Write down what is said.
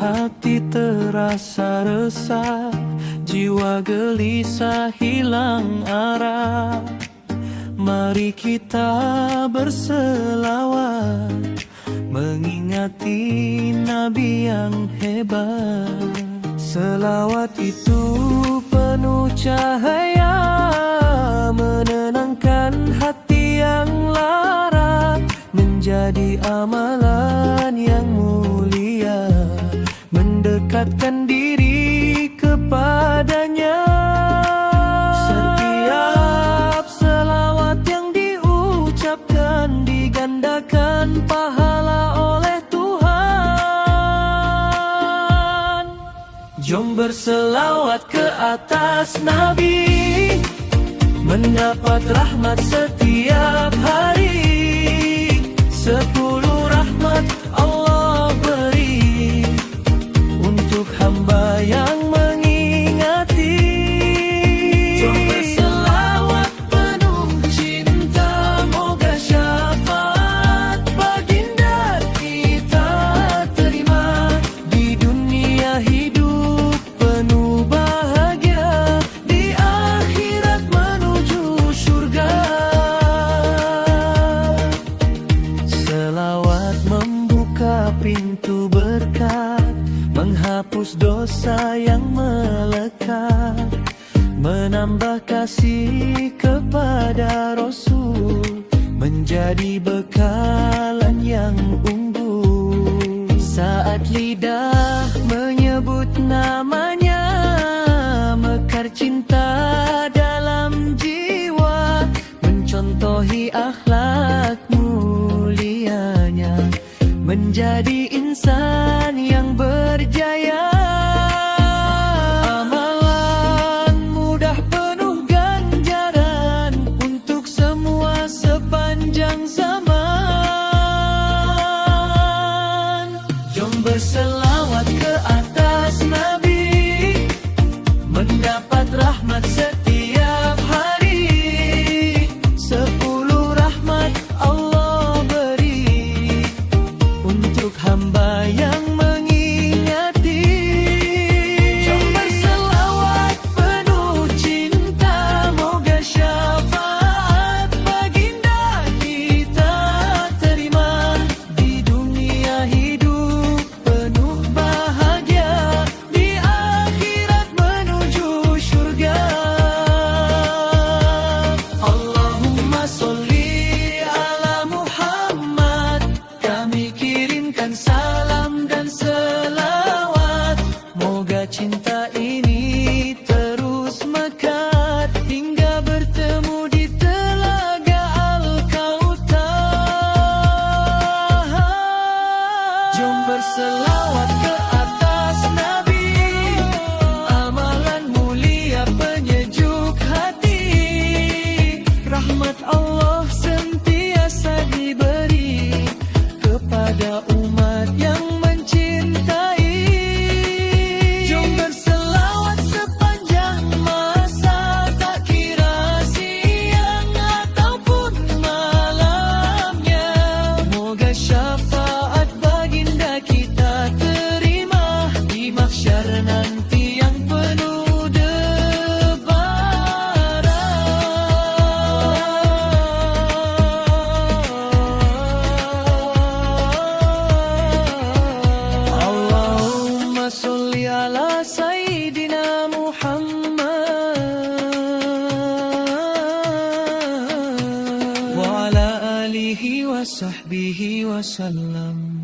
hati terasa resah, jiwa gelisah hilang arah. Mari kita berselawat, mengingati Nabi yang hebat. Selawat itu penuh cahaya, menenangkan hati yang lara, menjadi amalan yang mulia, mendekatkan diri kepadanya. Setiap selawat yang diucapkan digandakan pahala oleh Tuhan. Jom berselawat ke atas Nabi, mendapat rahmat setiap hari. 10 rahmat Allah beri untuk hamba yang mengingati. Jom berselawat penuh cinta, moga syafaat baginda kita terima. Di dunia hidup penuh bahagia, di akhirat menuju surga. Selawat membuka pintu berkat, menghapus dosa yang melekat, menambah kasih kepada Rasul, menjadi bekalan yang unggul. Saat lidah menyebut namanya, mekar cinta dalam jiwa, mencontohi akhlak mulianya, menjadi insan yang berjaya. Amalan mudah penuh ganjaran untuk semua sepanjang zaman. Jom berselawat ke atas Nabi, mendapat rahmat setiap hari. 10 rahmat Allah beri untuk hamba yang mengingati. Jom berselawat penuh cinta, moga syafaat baginda kita terima. Di dunia hidup penuh bahagia, di akhirat menuju surga. Allahumma sholli ala Muhammad, kami kirimkan salam dan selawat. Moga cinta ini terus mekar hingga bertemu di telaga Al-Kautsar. Jom berselawat ke atas Nabi, amalan mulia penyejuk hati. Rahmat Allah sentiasa diberi kepada umat yang mencintai. Jom berselawat sepanjang masa, tak kira siang ataupun malamnya. Moga syafaat baginda kita terima di mahsyar nanti yang penuh debaran. Allahumma sholli ala Sayyidina Muhammad wa ala alihi wa sahbihi wa sallam.